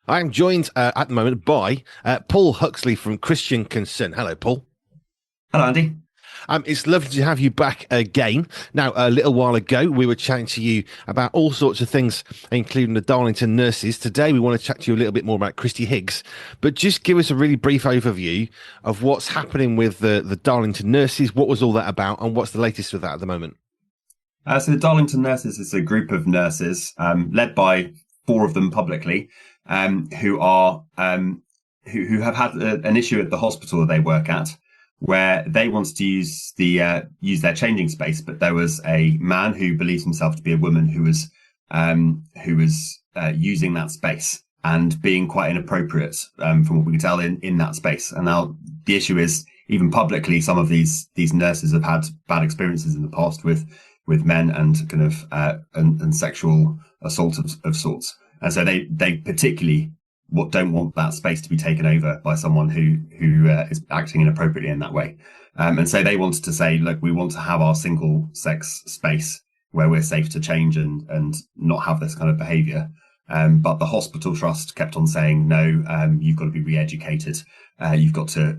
I'm joined at the moment by Paul Huxley from Christian Concern. Hello, Paul. Hello, Andy. It's lovely to have you back again. Now, a little while ago, we were chatting to you about all sorts of things, including the Darlington nurses. Today, we want to chat to you a little bit more about Kristie Higgs, but just give us a really brief overview of what's happening with the Darlington nurses. What was all that about, and what's the latest with that at the moment? So the Darlington Nurses is a group of nurses led by four of them publicly, who are who have had an issue at the hospital that they work at, where they wanted to use their changing space, but there was a man who believes himself to be a woman who was using that space and being quite inappropriate, from what we can tell in that space. And now the issue is, even publicly, some of these nurses have had bad experiences in the past with men and kind of and sexual assault of sorts, and so they particularly don't want that space to be taken over by someone who is acting inappropriately in that way, and so they wanted to say, look, we want to have our single sex space where we're safe to change and not have this kind of behaviour. But the hospital trust kept on saying, no, you've got to be re-educated. You've got to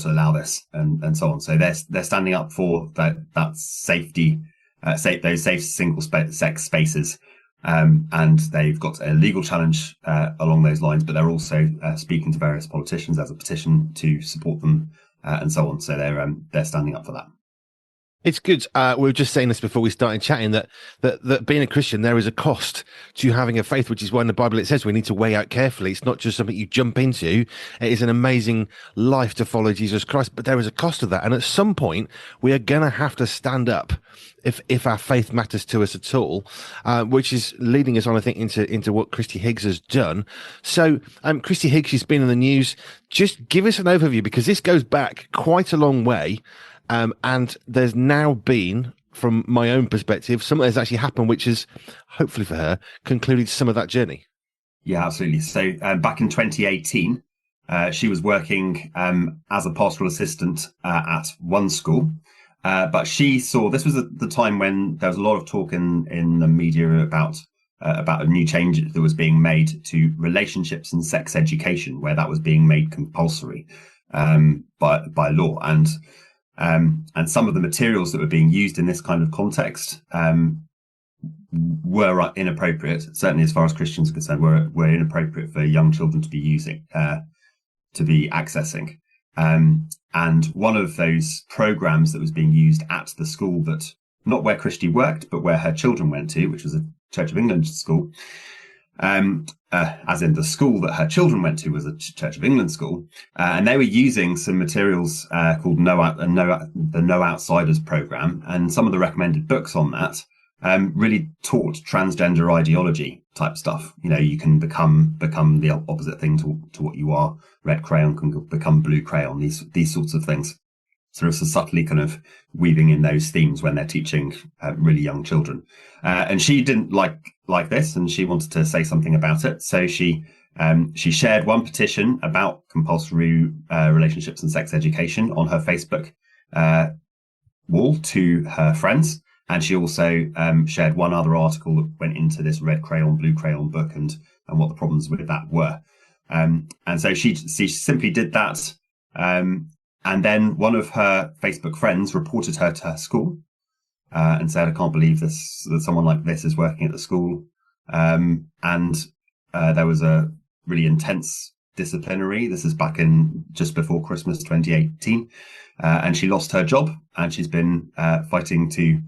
allow this, and so on. So they're standing up for that safety. Those safe sex spaces, and they've got a legal challenge along those lines, but they're also speaking to various politicians as a petition to support them, and so on. So they're standing up for that. It's good. We were just saying this before we started chatting that being a Christian, there is a cost to having a faith, which is why in the Bible it says we need to weigh out carefully. It's not just something you jump into. It is an amazing life to follow Jesus Christ, but there is a cost to that. And at some point, we are going to have to stand up if our faith matters to us at all, which is leading us on, I think, into what Kristie Higgs has done. So, Kristie Higgs, she's been in the news. Just give us an overview, because this goes back quite a long way. And there's now been, from my own perspective, something that's actually happened, which has, hopefully for her, concluded some of that journey. Yeah, absolutely. So back in 2018, she was working as a pastoral assistant at one school. But she saw, this was at the time when there was a lot of talk in the media about a new change that was being made to relationships and sex education, where that was being made compulsory by law. And some of the materials that were being used in this kind of context were inappropriate, certainly as far as Christians are concerned, were inappropriate for young children to be using, to be accessing. And one of those programs that was being used at the school, that not where Kristie worked, but where her children went to, which was a Church of England school, as in the school that her children went to was a Church of England school, and they were using some materials called the No Outsiders program, and some of the recommended books on that really taught transgender ideology type stuff. You know, you can become the opposite thing to what you are. Red crayon can become blue crayon. These sorts of things. So it's subtly kind of weaving in those themes when they're teaching really young children. And she didn't like this, and she wanted to say something about it. So she shared one petition about compulsory relationships and sex education on her Facebook wall to her friends. And she also shared one other article that went into this red crayon, blue crayon book and what the problems with that were. And so she simply did that. And then one of her Facebook friends reported her to her school and said, I can't believe that someone like this is working at the school. And there was a really intense disciplinary. This is back in just before Christmas 2018. And she lost her job, and she's been fighting to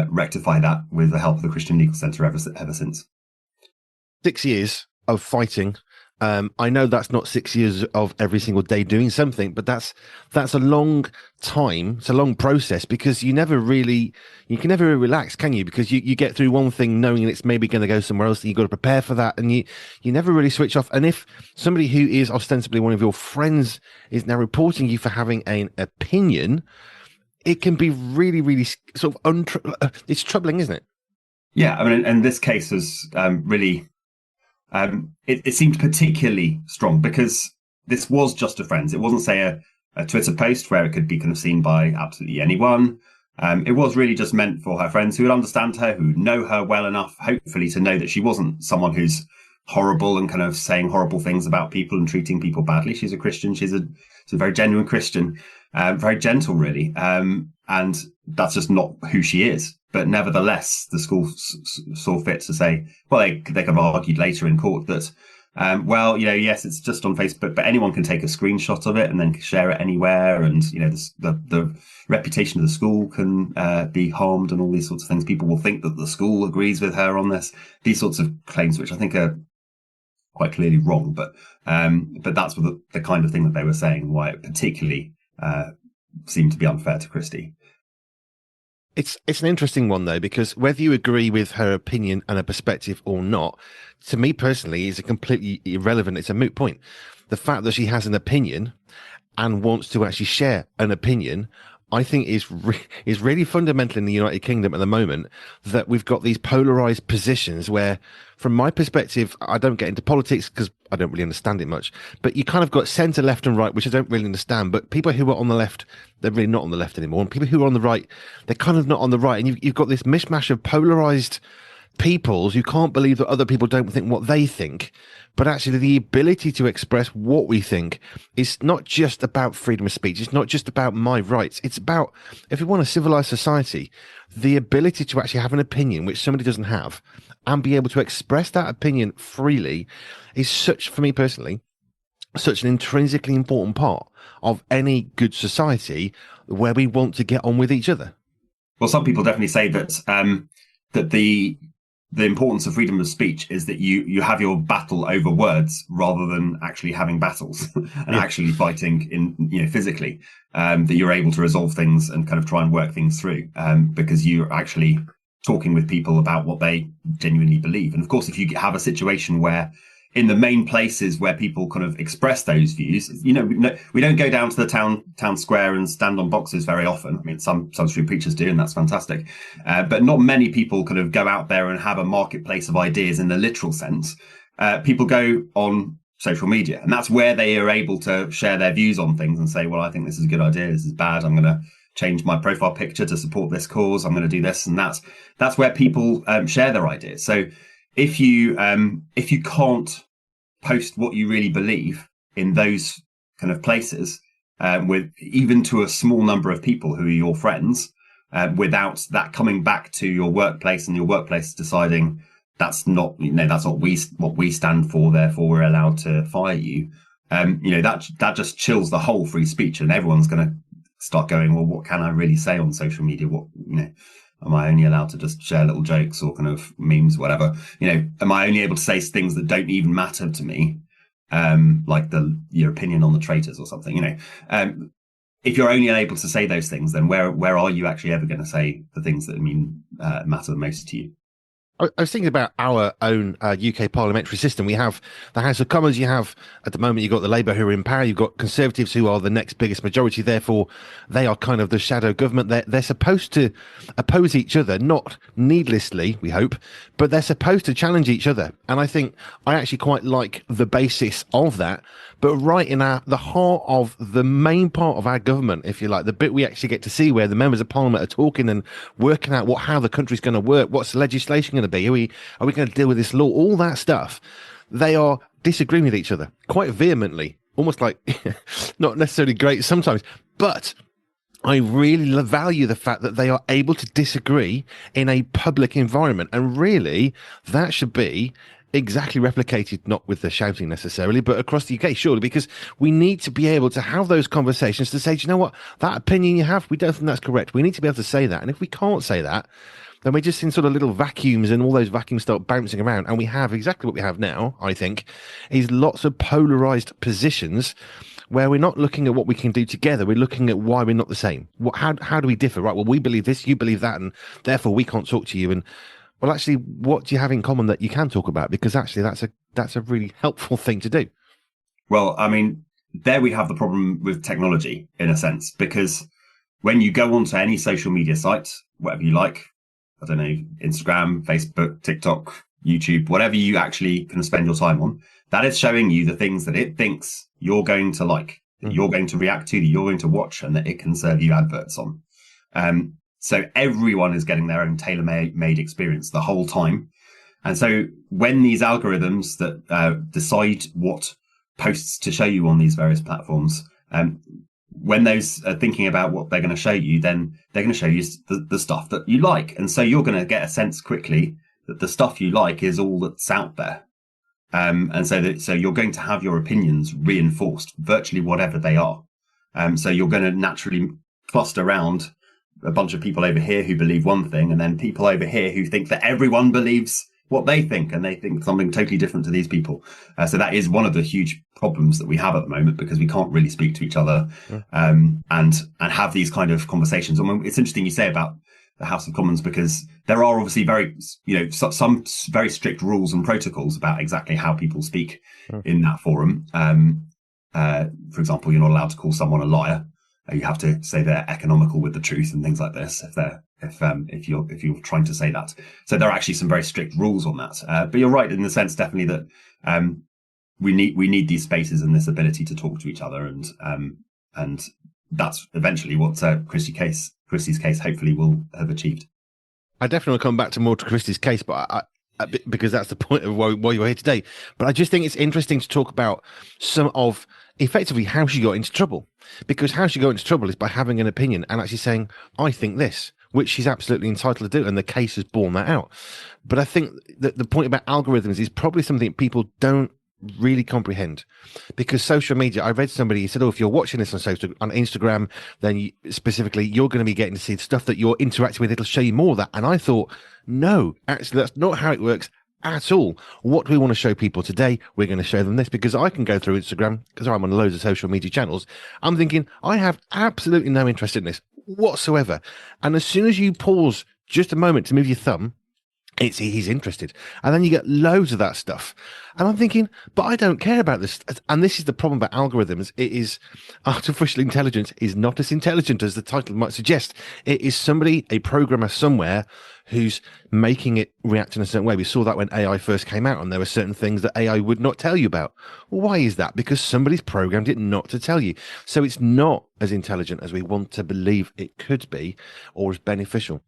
rectify that with the help of the Christian Legal Centre ever since. 6 years of fighting. I know that's not 6 years of every single day doing something, but that's a long time. It's a long process, because you can never really relax, can you? Because you get through one thing knowing it's maybe going to go somewhere else, and you've got to prepare for that, and you never really switch off. And if somebody who is ostensibly one of your friends is now reporting you for having an opinion, it can be really, really sort of it's troubling, isn't it? Yeah, I mean, and this case was really. It seemed particularly strong because this was just a friend's. It wasn't, say, a Twitter post where it could be kind of seen by absolutely anyone. It was really just meant for her friends who would understand her, who know her well enough, hopefully, to know that she wasn't someone who's horrible and kind of saying horrible things about people and treating people badly. She's a Christian. She's a very genuine Christian, very gentle, really. And that's just not who she is. But nevertheless, the school saw fit to say, well, they could have argued later in court that, well, yes, it's just on Facebook, but anyone can take a screenshot of it and then share it anywhere. And, the reputation of the school can be harmed and all these sorts of things. People will think that the school agrees with her on this, these sorts of claims, which I think are quite clearly wrong. But that's the kind of thing that they were saying, why it particularly seemed to be unfair to Kristie. It's an interesting one, though, because whether you agree with her opinion and her perspective or not, to me personally, is a completely irrelevant. It's a moot point. The fact that she has an opinion and wants to actually share an opinion, I think is really fundamental in the United Kingdom at the moment, that we've got these polarized positions where, from my perspective, I don't get into politics because I don't really understand it much, but you kind of got centre, left and right, which I don't really understand. But people who are on the left, they're really not on the left anymore. And people who are on the right, they're kind of not on the right. And you've got this mishmash of polarized peoples who can't believe that other people don't think what they think. But actually, the ability to express what we think is not just about freedom of speech. It's not just about my rights. It's about, if we want a civilized society, the ability to actually have an opinion which somebody doesn't have and be able to express that opinion freely is such, for me personally, such an intrinsically important part of any good society where we want to get on with each other. Well, some people definitely say that that the importance of freedom of speech is that you have your battle over words rather than actually having battles and actually fighting in physically, that you're able to resolve things and kind of try and work things through, because you're actually talking with people about what they genuinely believe. And of course, if you have a situation where in the main places where people kind of express those views, we don't go down to the town square and stand on boxes very often. I mean, some street preachers do, and that's fantastic. But not many people kind of go out there and have a marketplace of ideas in the literal sense. People go on social media, and that's where they are able to share their views on things and say, well, I think this is a good idea. This is bad. I'm going to change my profile picture to support this cause. I'm going to do this. And that's where people share their ideas. So if you can't post what you really believe in those kind of places, with even to a small number of people who are your friends, without that coming back to your workplace and your workplace deciding that's not what we stand for, therefore we're allowed to fire you. That just chills the whole free speech, and everyone's going to start going, well, what can I really say on social media? What, am I only allowed to just share little jokes or kind of memes, whatever? Am I only able to say things that don't even matter to me? Like your opinion on the traitors or something, if you're only able to say those things, then where are you actually ever going to say the things that matter the most to you? I was thinking about our own UK parliamentary system. We have the House of Commons. You have, at the moment, you've got the Labour who are in power. You've got Conservatives who are the next biggest majority. Therefore, they are kind of the shadow government. They're supposed to oppose each other, not needlessly, we hope, but they're supposed to challenge each other. And I think I actually quite like the basis of that. But right in the heart of the main part of our government, if you like, the bit we actually get to see where the members of parliament are talking and working out how the country's going to work, what's the legislation going to be, are we going to deal with this law, all that stuff, they are disagreeing with each other quite vehemently, almost like not necessarily great sometimes, but I really value the fact that they are able to disagree in a public environment. And really, that should be exactly replicated, not with the shouting necessarily, but across the UK, surely, because we need to be able to have those conversations to say, do you know what, that opinion you have, we don't think that's correct. We need to be able to say that. And if we can't say that, then we're just in sort of little vacuums, and all those vacuums start bouncing around. And we have exactly what we have now, I think, is lots of polarized positions where we're not looking at what we can do together. We're looking at why we're not the same. How do we differ? Right, well, we believe this, you believe that, and therefore we can't talk to you. And well, actually, what do you have in common that you can talk about? Because actually, that's a really helpful thing to do. Well, I mean, there we have the problem with technology, in a sense, because when you go onto any social media site, whatever you like, I don't know, Instagram, Facebook, TikTok, YouTube, whatever you actually can spend your time on, that is showing you the things that it thinks you're going to like, that you're going to react to, that you're going to watch, and that it can serve you adverts on. So everyone is getting their own tailor-made experience the whole time. And so when these algorithms that decide what posts to show you on these various platforms, when those are thinking about what they're going to show you, then they're going to show you the stuff that you like. And so you're going to get a sense quickly that the stuff you like is all that's out there. And so you're going to have your opinions reinforced, virtually whatever they are. So you're going to naturally cluster around a bunch of people over here who believe one thing, and then people over here who think that everyone believes what they think, and they think something totally different to these people. So that is one of the huge problems that we have at the moment, because we can't really speak to each other, and have these kind of conversations. And it's interesting you say about the House of Commons, because there are obviously some very strict rules and protocols about exactly how people speak in that forum. For example, you're not allowed to call someone a liar. You have to say they're economical with the truth and things like this if you're trying to say that. So there are actually some very strict rules on that. But you're right in the sense, definitely, that we need these spaces and this ability to talk to each other, and that's eventually what Kristie's case hopefully will have achieved. I definitely want to come back to more to Kristie's case, but because that's the point of why you're here today. But I just think it's interesting to talk about some of effectively how she got into trouble, because how she got into trouble is by having an opinion and actually saying, I think this, which she's absolutely entitled to do. And the case has borne that out. But I think that the point about algorithms is probably something people don't really comprehend, because social media, I read somebody said, if you're watching this on Instagram, then specifically you're going to be getting to see the stuff that you're interacting with. It'll show you more of that. And I thought, no, actually that's not how it works at all. What do we want to show people today? We're going to show them this, because I can go through Instagram, because I'm on loads of social media channels. I'm thinking, I have absolutely no interest in this whatsoever. And as soon as you pause just a moment to move your thumb, he's interested. And then you get loads of that stuff. And I'm thinking, but I don't care about this. And this is the problem about algorithms. It is artificial intelligence is not as intelligent as the title might suggest. It is somebody, a programmer somewhere, who's making it react in a certain way. We saw that when AI first came out, and there were certain things that AI would not tell you about. Well, why is that? Because somebody's programmed it not to tell you. So it's not as intelligent as we want to believe it could be, or as beneficial.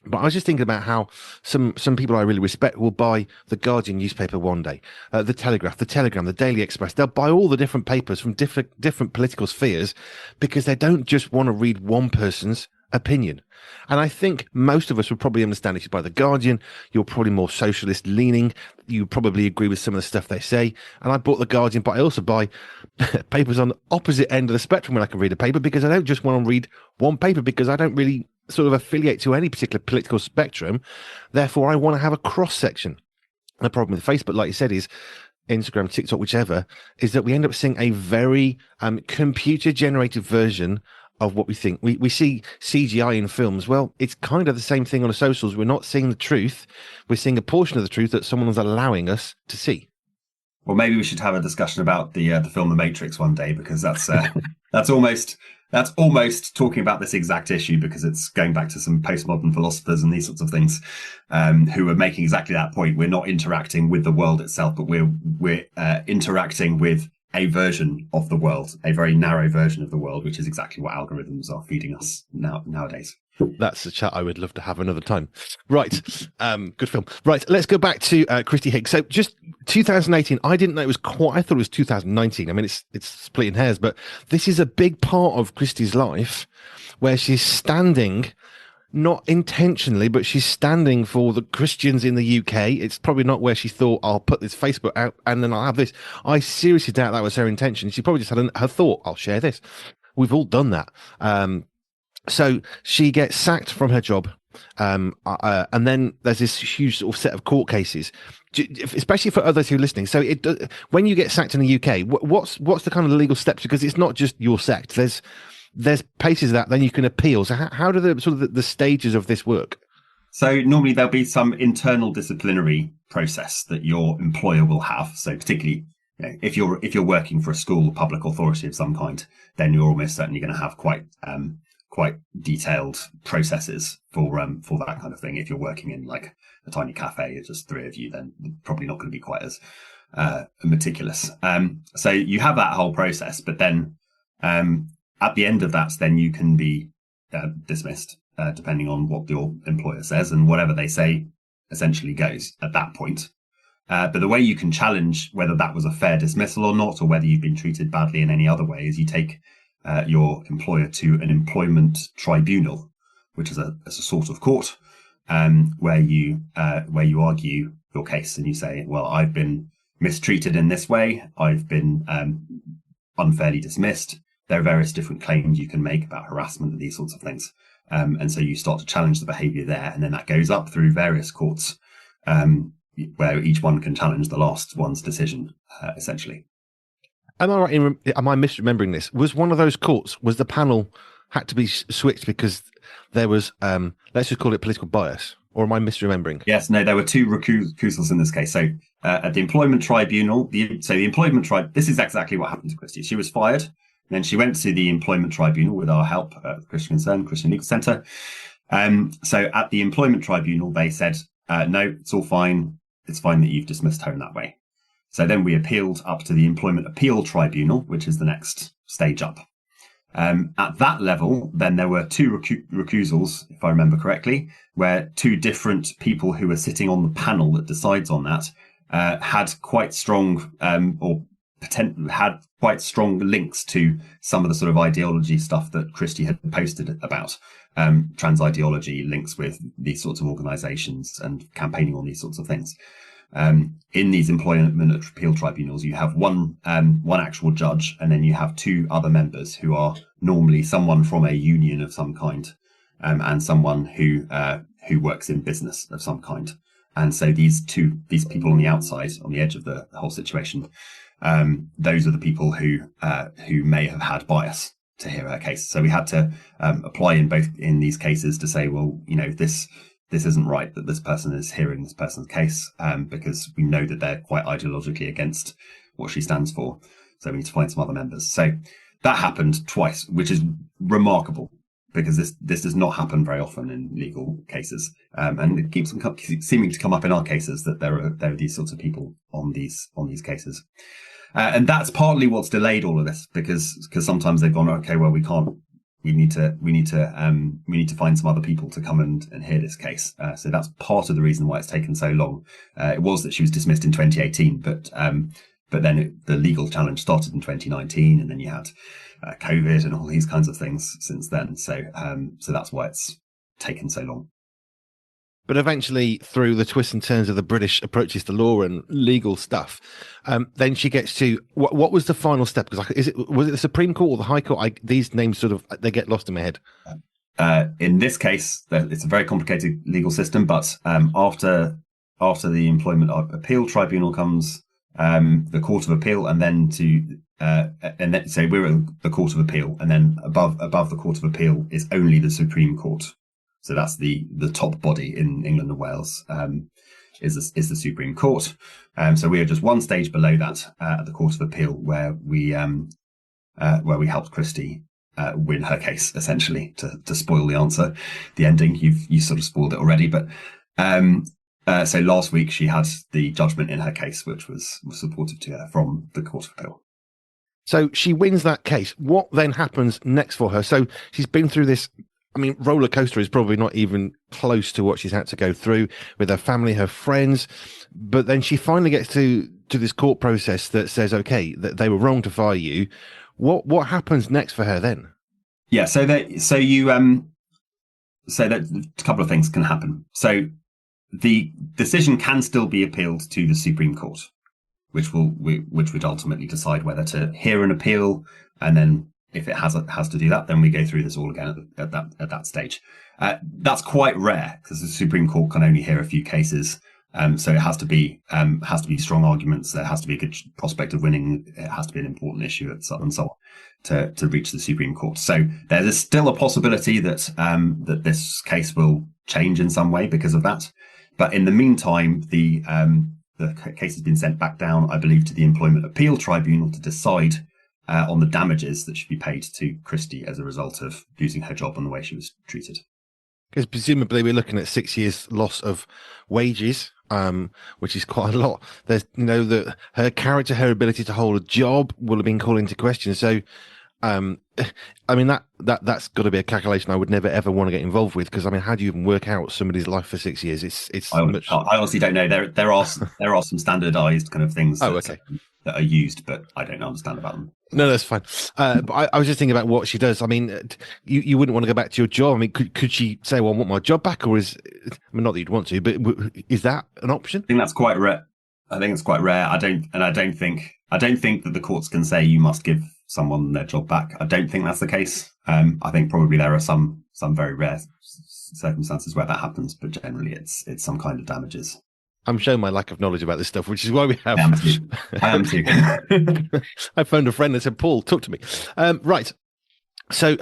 But I was just thinking about how some people I really respect will buy the Guardian newspaper one day, the Telegraph, the Telegram, the Daily Express. They'll buy all the different papers from different political spheres, because they don't just want to read one person's opinion. And I think most of us would probably understand if you buy the Guardian, you're probably more socialist leaning. You probably agree with some of the stuff they say. And I bought the Guardian, but I also buy papers on the opposite end of the spectrum when I can read a paper, because I don't just want to read one paper, because I don't really sort of affiliate to any particular political spectrum. Therefore, I want to have a cross section. The problem with Facebook, like you said, is Instagram, TikTok, whichever, is that we end up seeing a very computer generated version of what we think. We see CGI in films. Well, it's kind of the same thing on the socials. We're not seeing the truth. We're seeing a portion of the truth that someone's allowing us to see. Well, maybe we should have a discussion about the film The Matrix one day, because that's almost talking about this exact issue, because it's going back to some postmodern philosophers and these sorts of things, who are making exactly that point. We're not interacting with the world itself, but we're interacting with a version of the world, a very narrow version of the world, which is exactly what algorithms are feeding us nowadays. That's a chat I would love to have another time. Right. Good film. Right. Let's go back to Kristie Higgs. So just 2018, I didn't know it was I thought it was 2019. I mean, it's splitting hairs, but this is a big part of Kristie's life where she's standing, not intentionally, but she's standing for the Christians in the UK. It's probably not where she thought, I'll put this Facebook out and then I'll have this. I seriously doubt that was her intention. She probably just had her thought, I'll share this. We've all done that. So she gets sacked from her job, and then there's this huge sort of set of court cases, especially for others who are listening. So when you get sacked in the UK, what's the kind of legal steps? Because it's not just you're sacked. There's places that then you can appeal. So how do the stages of this work? So normally there'll be some internal disciplinary process that your employer will have. So particularly, if you're working for a school or public authority of some kind, then you're almost certainly going to have quite detailed processes for that kind of thing. If you're working in like a tiny cafe, it's just three of you, then probably not going to be quite as meticulous. So you have that whole process, but then at the end of that, then you can be dismissed, depending on what your employer says, and whatever they say essentially goes at that point. But the way you can challenge whether that was a fair dismissal or not, or whether you've been treated badly in any other way, is you take your employer to an employment tribunal, which is a sort of court, where you argue your case and you say, well, I've been mistreated in this way, I've been unfairly dismissed. There are various different claims you can make about harassment and these sorts of things. And so you start to challenge the behaviour there, and then that goes up through various courts, where each one can challenge the last one's decision, essentially. Am I right? Am I misremembering this? Was one of those courts, was the panel had to be switched because there was, let's just call it political bias? Or am I misremembering? Yes, no, there were two recusals in this case. So at the employment tribunal, this is exactly what happened to Kristie. She was fired, and then she went to the employment tribunal with our help at the Christian Legal Centre. So at the employment tribunal, they said, no, it's all fine. It's fine that you've dismissed her in that way. So then we appealed up to the Employment Appeal Tribunal, which is the next stage up. At that level, then there were two recusals, if I remember correctly, where two different people who were sitting on the panel that decides on that had quite strong had quite strong links to some of the sort of ideology stuff that Kristie had posted about. Trans ideology links with these sorts of organisations and campaigning on these sorts of things. In these employment appeal tribunals, you have one actual judge, and then you have two other members who are normally someone from a union of some kind, and someone who works in business of some kind. And so these people on the outside, on the edge of the whole situation, those are the people who may have had bias to hear her case. So we had to apply in these cases to say, well, this isn't right that this person is hearing this person's case, because we know that they're quite ideologically against what she stands for. So we need to find some other members. So that happened twice, which is remarkable, because this does not happen very often in legal cases. And it keeps seeming to come up in our cases that there are these sorts of people on these cases. And that's partly what's delayed all of this, because sometimes they've gone, okay, well, we need to find some other people to come and hear this case. So that's part of the reason why it's taken so long. It was that she was dismissed in 2018, but then the legal challenge started in 2019, and then you had COVID and all these kinds of things since then. So that's why it's taken so long. But eventually, through the twists and turns of the British approaches to law and legal stuff, then she gets to what was the final step? Because was it the Supreme Court or the High Court? These names they get lost in my head. In this case, it's a very complicated legal system. But after the Employment Appeal Tribunal comes, the Court of Appeal, and then so we're at the Court of Appeal, and then above the Court of Appeal is only the Supreme Court. So that's the top body in England and Wales, is the Supreme Court. So we are just one stage below that at the Court of Appeal, where we helped Kristie win her case, essentially, to spoil the answer, the ending. You sort of spoiled it already, but so last week she had the judgment in her case, which was supportive to her from the Court of Appeal. So she wins that case. What then happens next for her? So she's been through this. I mean, roller coaster is probably not even close to what she's had to go through with her family, her friends. But then she finally gets to this court process that says, okay, that they were wrong to fire you. What happens next for her then? Yeah, so that a couple of things can happen. So the decision can still be appealed to the Supreme Court, which would ultimately decide whether to hear an appeal, and then if it has to do that, then we go through this all again at that stage. That's quite rare, because the Supreme Court can only hear a few cases, so it has to be strong arguments. There has to be a good prospect of winning. It has to be an important issue, and so on, to reach the Supreme Court. So there is still a possibility that this case will change in some way because of that. But in the meantime, the case has been sent back down, I believe, to the Employment Appeal Tribunal to decide on the damages that should be paid to Kristie as a result of losing her job and the way she was treated. Because presumably we're looking at 6 years loss of wages, which is quite a lot. There's, her character, her ability to hold a job will have been called into question. So Um, I mean that's got to be a calculation I would never ever want to get involved with, because I mean, how do you even work out somebody's life for 6 years? It's much. I honestly don't know. There are some standardized kind of things Oh, okay. that are used, but I don't understand about them. No, that's fine. But I was just thinking about what she does. I mean, you wouldn't want to go back to your job. I mean, could she say, "Well, I want my job back," or I mean, not that you'd want to, but is that an option? I think that's quite rare. I think it's quite rare. I don't think that the courts can say you must give someone their job back. I don't think that's the case. I think probably there are some very rare circumstances where that happens, but generally it's some kind of damages. I'm showing my lack of knowledge about this stuff, which is why we have. I am too. I am too. I phoned a friend and said, "Paul, talk to me." Right. So,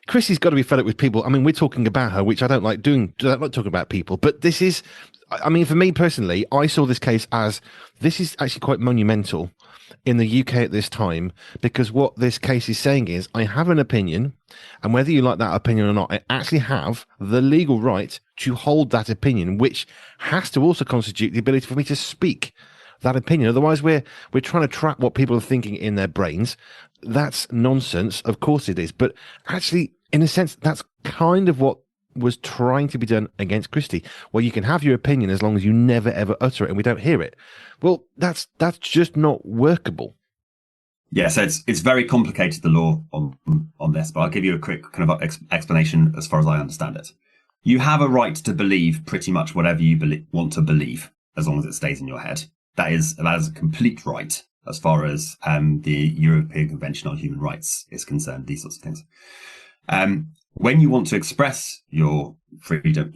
Chrissy's got to be fed up with people. I mean, we're talking about her, which I don't like doing. I don't like talking about people, but this is. I mean, for me personally, I saw this case as this is actually quite monumental in the UK at this time, because what this case is saying is I have an opinion, and whether you like that opinion or not, I actually have the legal right to hold that opinion, which has to also constitute the ability for me to speak that opinion. Otherwise, we're trying to trap what people are thinking in their brains. That's nonsense. Of course it is. But actually, in a sense, that's kind of what was trying to be done against Kristie. Well, you can have your opinion as long as you never ever utter it and we don't hear it. Well, that's just not workable. Yeah, so it's very complicated, the law on this, but I'll give you a quick kind of explanation as far as I understand it. You have a right to believe pretty much whatever you want to believe, as long as it stays in your head. That is a complete right as far as the European Convention on Human Rights is concerned, these sorts of things. When you want to express your freedom,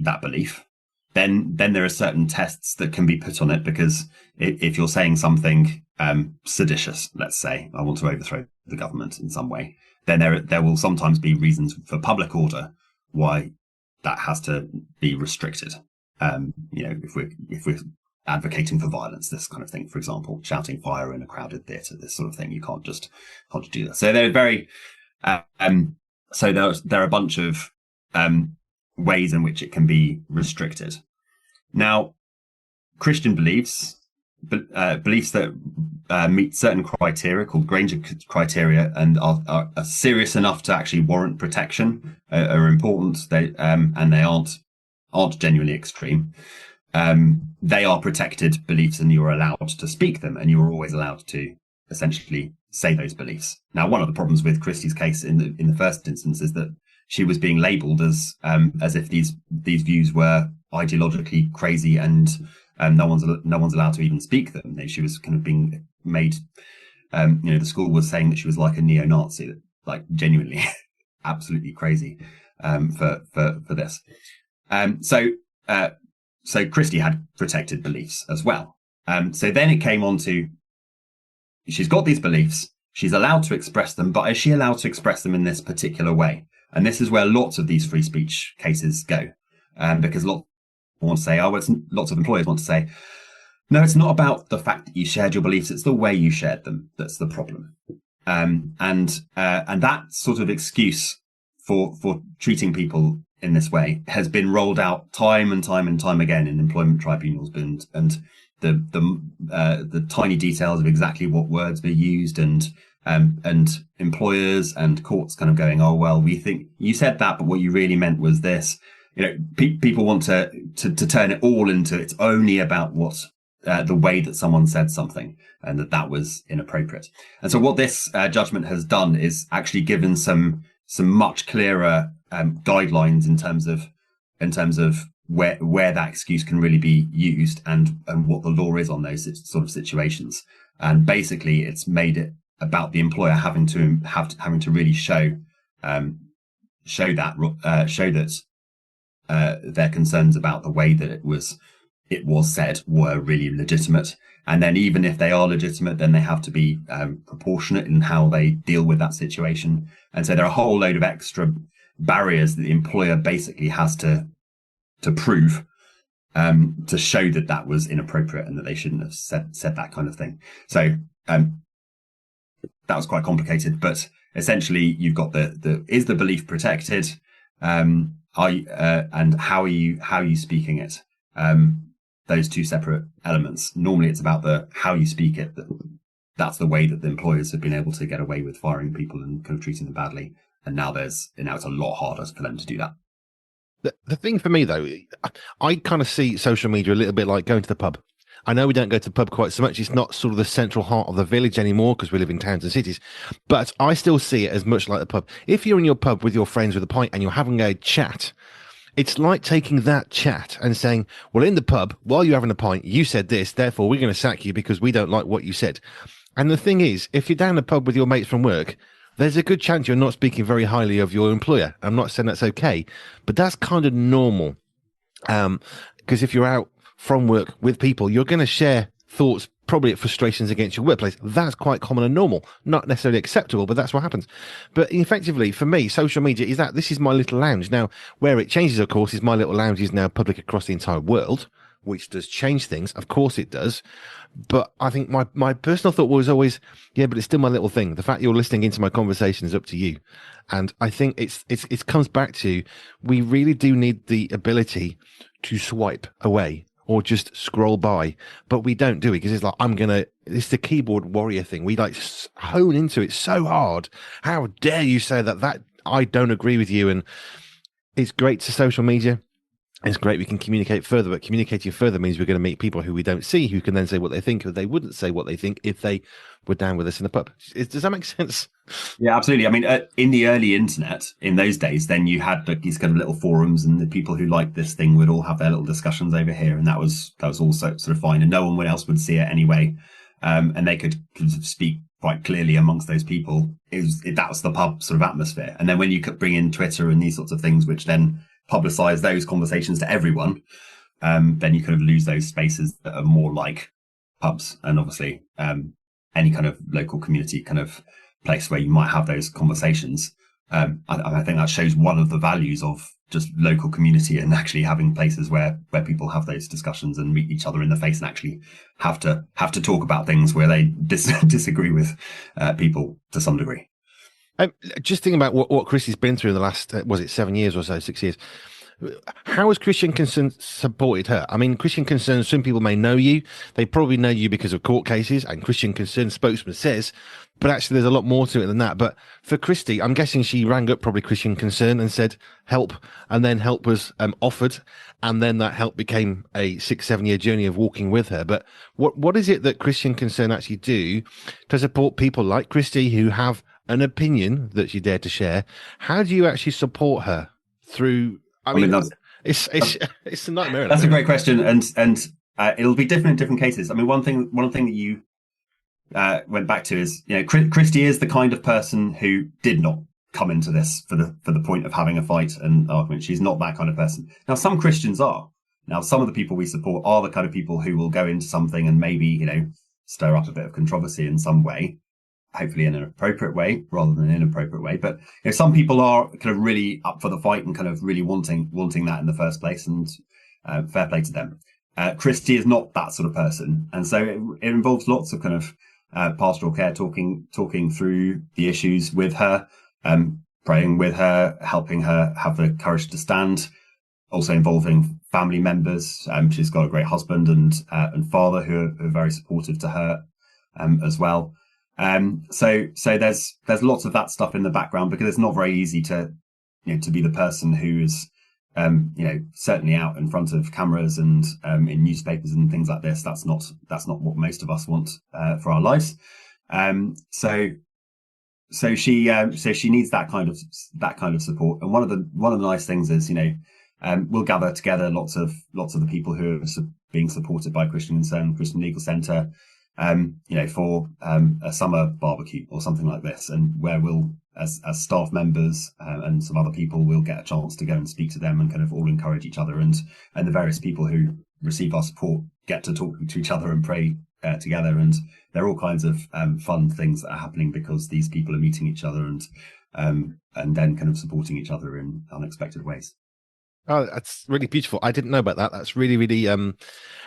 that belief, then there are certain tests that can be put on it, because if you're saying something seditious, let's say, I want to overthrow the government in some way, then there will sometimes be reasons for public order why that has to be restricted. If we're advocating for violence, this kind of thing, for example, shouting fire in a crowded theatre, this sort of thing, you can't just do that. So they're very so there are a bunch of ways in which it can be restricted. Now, Christian beliefs that meet certain criteria called Granger criteria and are serious enough to actually warrant protection are important. And they aren't genuinely extreme. They are protected beliefs, and you are allowed to speak them, and you are always allowed to essentially say those beliefs. Now, one of the problems with Kristie's case in the first instance is that she was being labelled as if these views were ideologically crazy, and no one's allowed to even speak them. She was kind of being made. The school was saying that she was like a neo-Nazi, like genuinely, absolutely crazy for this. So Kristie had protected beliefs as well. So then it came on to, she's got these beliefs, she's allowed to express them, but is she allowed to express them in this particular way? And this is where lots of these free speech cases go, because lots of employers want to say, no, it's not about the fact that you shared your beliefs, it's the way you shared them that's the problem. And that sort of excuse for treating people in this way has been rolled out time and time and time again in employment tribunals, and the tiny details of exactly what words were used, and employers and courts kind of going, oh well, we think you said that, but what you really meant was this. People want to turn it all into it's only about what the way that someone said something, and that was inappropriate. And so what this judgment has done is actually given some much clearer guidelines in terms of where that excuse can really be used, and what the law is on those sort of situations. And basically, it's made it about the employer having to really show that their concerns about the way that it was said were really legitimate. And then even if they are legitimate, then they have to be proportionate in how they deal with that situation. And so there are a whole load of extra barriers that the employer basically has to prove to show that was inappropriate and that they shouldn't have said that kind of thing. So that was quite complicated, but essentially you've got is the belief protected, and how are you speaking it? Those two separate elements. Normally it's about how you speak it that's the way that the employers have been able to get away with firing people and kind of treating them badly. And now it's a lot harder for them to do that. The thing for me, though, I kind of see social media a little bit like going to the pub. I know we don't go to the pub quite so much. It's not sort of the central heart of the village anymore because we live in towns and cities. But I still see it as much like the pub. If you're in your pub with your friends with a pint and you're having a chat, it's like taking that chat and saying, well, in the pub, while you're having a pint, you said this, therefore we're going to sack you because we don't like what you said. And the thing is, if you're down the pub with your mates from work, there's a good chance you're not speaking very highly of your employer. I'm not saying that's okay, but that's kind of normal. Because if you're out from work with people, you're going to share thoughts, probably frustrations against your workplace. That's quite common and normal, not necessarily acceptable, but that's what happens. But effectively, for me, social media is that this is my little lounge. Now, where it changes, of course, is my little lounge is now public across the entire world, which does change things. Of course it does. But I think my personal thought was always, yeah, but it's still my little thing. The fact you're listening into my conversation is up to you. And I think it comes back to, we really do need the ability to swipe away or just scroll by, but we don't do it because it's like, it's the keyboard warrior thing. We like hone into it so hard. How dare you say that I don't agree with you? And it's great to social media. It's great we can communicate further, but communicating further means we're going to meet people who we don't see, who can then say what they think, or they wouldn't say what they think if they were down with us in the pub. Does that make sense? Yeah, absolutely. I mean, in the early internet, in those days, then you had these kind of little forums, and the people who liked this thing would all have their little discussions over here, and that was also sort of fine, and no one else would see it anyway, and they could speak quite clearly amongst those people. That was the pub sort of atmosphere. And then when you could bring in Twitter and these sorts of things, which then publicize those conversations to everyone, then you kind of lose those spaces that are more like pubs, and obviously any kind of local community kind of place where you might have those conversations. I think that shows one of the values of just local community and actually having places where people have those discussions and meet each other in the face and actually have to talk about things where they disagree with people to some degree. Just thinking about what Kristie's been through in the last, was it 7 years or so, 6 years? How has Christian Concern supported her? I mean, Christian Concern, some people may know you. They probably know you because of court cases, and Christian Concern spokesman says, but actually there's a lot more to it than that. But for Kristie, I'm guessing she rang up probably Christian Concern and said, help, and then help was offered, and then that help became a 6-7 year journey of walking with her. But what is it that Christian Concern actually do to support people like Kristie who have an opinion that you dare to share? How do you actually support her through? I mean, it's a nightmare. That's a great question, and it'll be different in different cases. I mean, one thing that you went back to is, Kristie is the kind of person who did not come into this for the point of having a fight and argument. She's not that kind of person. Now, some Christians are. Now, some of the people we support are the kind of people who will go into something and maybe, stir up a bit of controversy in some way, hopefully in an appropriate way rather than an inappropriate way. But some people are kind of really up for the fight and kind of really wanting that in the first place, and fair play to them. Kristie is not that sort of person, and so it involves lots of kind of pastoral care, talking through the issues with her, praying with her, helping her have the courage to stand, also involving family members. She's got a great husband and father who are very supportive to her as well. So there's lots of that stuff in the background, because it's not very easy to be the person who is, certainly out in front of cameras and in newspapers and things like this. That's not what most of us want for our lives. So she needs that kind of support. And one of the nice things is, we'll gather together lots of the people who are being supported by Christian Concern, Christian Legal Centre, for a summer barbecue or something like this, and where we'll, as staff members and some other people, will get a chance to go and speak to them and kind of all encourage each other, and the various people who receive our support get to talk to each other and pray together. And there are all kinds of fun things that are happening because these people are meeting each other and then kind of supporting each other in unexpected ways. Oh, that's really beautiful. I didn't know about that. That's really, really,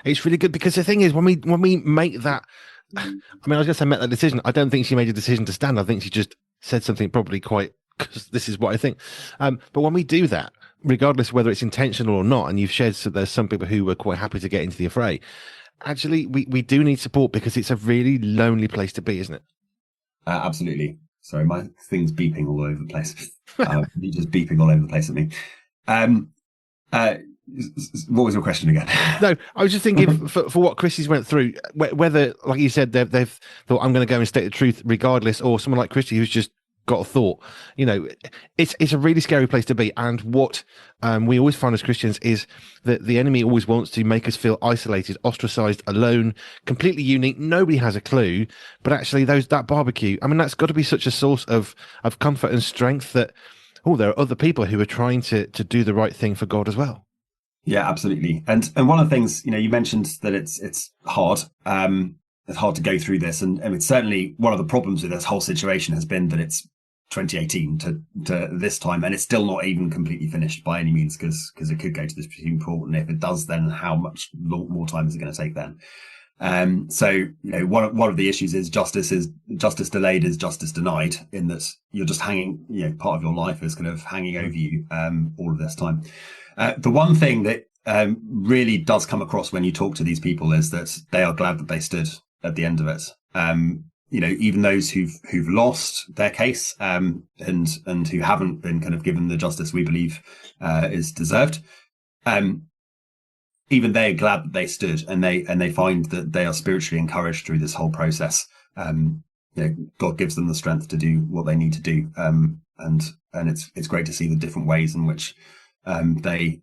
it's really good, because the thing is, when we make that, I mean, I was going to say make that decision. I don't think she made a decision to stand. I think she just said something probably quite, because this is what I think. But when we do that, regardless of whether it's intentional or not, and you've shared, so there's some people who were quite happy to get into the affray, actually we do need support because it's a really lonely place to be, isn't it? Absolutely. Sorry, my thing's beeping all over the place. Just beeping all over the place at me. Um, uh, what was your question again? No, I was just thinking for what Christie's went through, whether, like you said, they've thought, I'm going to go and state the truth regardless, or someone like Christie who's just got a thought. You know, it's a really scary place to be. And what we always find as Christians is that the enemy always wants to make us feel isolated, ostracized, alone, completely unique. Nobody has a clue. But actually, that barbecue, I mean, that's got to be such a source of comfort and strength that, oh, there are other people who are trying to do the right thing for God as well. Yeah, absolutely. And one of the things, you mentioned that it's hard. It's hard to go through this, and it's certainly one of the problems with this whole situation has been that it's 2018 to this time, and it's still not even completely finished by any means, because it could go to the Supreme Court, and if it does, then how much more time is it going to take then? So one of the issues is justice delayed is justice denied, in that you're just hanging, part of your life is kind of hanging over you all of this time. The one thing that really does come across when you talk to these people is that they are glad that they stood at the end of it. Even those who've lost their case and who haven't been kind of given the justice we believe is deserved. Even they're glad that they stood, and they find that they are spiritually encouraged through this whole process. God gives them the strength to do what they need to do, and it's great to see the different ways in which they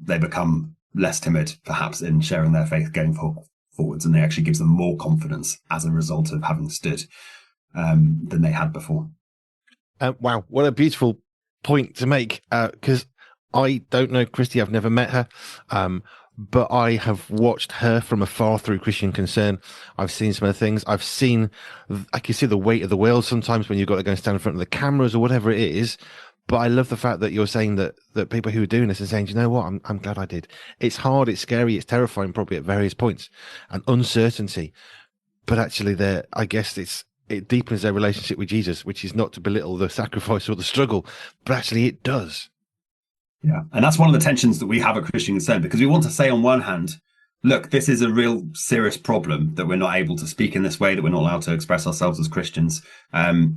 become less timid, perhaps, in sharing their faith going forwards, and they actually gives them more confidence as a result of having stood than they had before. Wow, what a beautiful point to make, because I don't know Kristie, I've never met her, but I have watched her from afar through Christian Concern. I've seen some of the things. I can see the weight of the world sometimes when you've got to go and stand in front of the cameras or whatever it is. But I love the fact that you're saying that people who are doing this are saying, you know what, I'm glad I did. It's hard, it's scary, it's terrifying probably at various points, and uncertainty. But actually I guess it deepens their relationship with Jesus, which is not to belittle the sacrifice or the struggle, but actually it does. Yeah. And that's one of the tensions that we have at Christian Concern, because we want to say on one hand, look, this is a real serious problem that we're not able to speak in this way, that we're not allowed to express ourselves as Christians,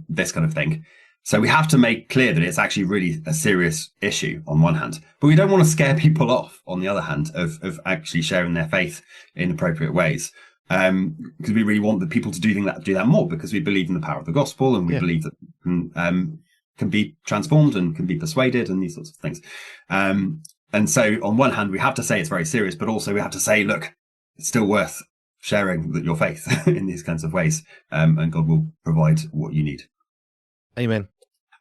this kind of thing. So we have to make clear that it's actually really a serious issue on one hand, but we don't want to scare people off on the other hand of actually sharing their faith in appropriate ways. Because we really want the people to do that more, because we believe in the power of the gospel, and we believe that can be transformed and can be persuaded and these sorts of things. And so on one hand, we have to say it's very serious, but also we have to say, look, it's still worth sharing your faith in these kinds of ways, and God will provide what you need. Amen.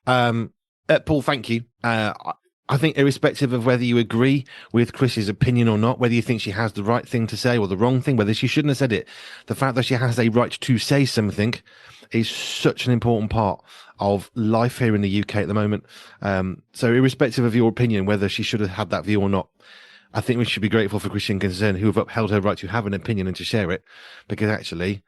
Paul, thank you. I think irrespective of whether you agree with Chris's opinion or not, whether you think she has the right thing to say or the wrong thing, whether she shouldn't have said it, the fact that she has a right to say something is such an important part of life here in the UK at the moment. So irrespective of your opinion, whether she should have had that view or not, I think we should be grateful for Christian Concern, who have upheld her right to have an opinion and to share it, because actually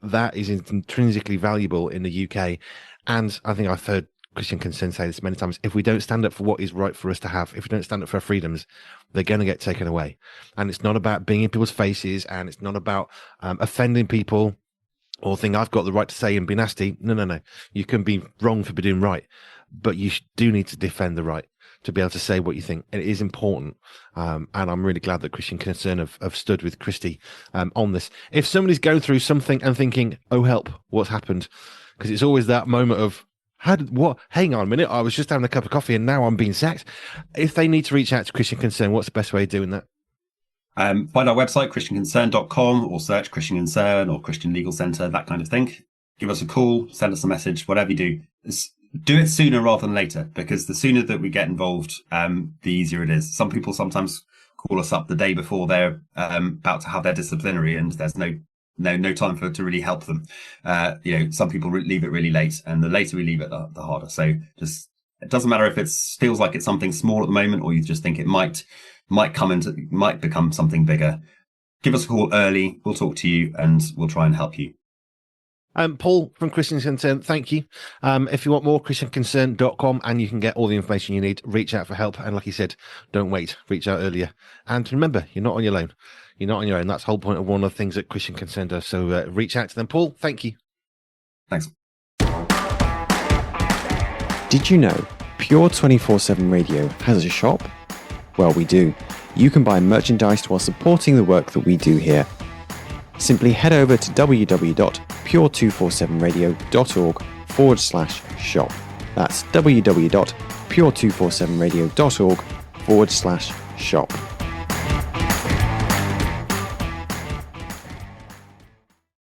that is intrinsically valuable in the UK. And I think I've heard Christian Concern say this many times: if we don't stand up for what is right for us to have, if we don't stand up for our freedoms, they're going to get taken away. And it's not about being in people's faces, and it's not about offending people or think I've got the right to say and be nasty. No. You can be wrong for doing right, but you do need to defend the right to be able to say what you think. And it is important. And I'm really glad that Christian Concern have stood with Kristie on this. If somebody's going through something and thinking, oh, help, what's happened? Because it's always that moment of, what? Hang on a minute, I was just having a cup of coffee and now I'm being sacked. If they need to reach out to Christian Concern, what's the best way of doing that? Find our website, christianconcern.com, or search Christian Concern or Christian Legal Centre, that kind of thing. Give us a call, send us a message, whatever you do. Do it sooner rather than later, because the sooner that we get involved, the easier it is. Some people sometimes call us up the day before they're about to have their disciplinary, and there's no time to really help them. Some people leave it really late, and the later we leave it, the harder. So it doesn't matter if it feels like it's something small at the moment, or you just think it might become something bigger. Give us a call early. We'll talk to you and we'll try and help you. Paul from Christian Concern, thank you. If you want more, christianconcern.com, and you can get all the information you need. Reach out for help. And like you said, don't wait. Reach out earlier. And remember, you're not on your own. You're not on your own. That's the whole point of one of the things that Christian Concern does. So reach out to them. Paul, thank you. Thanks. Did you know Pure 24/7 Radio has a shop? Well, we do. You can buy merchandise while supporting the work that we do here. Simply head over to www.pure247radio.org/shop. That's www.pure247radio.org/shop.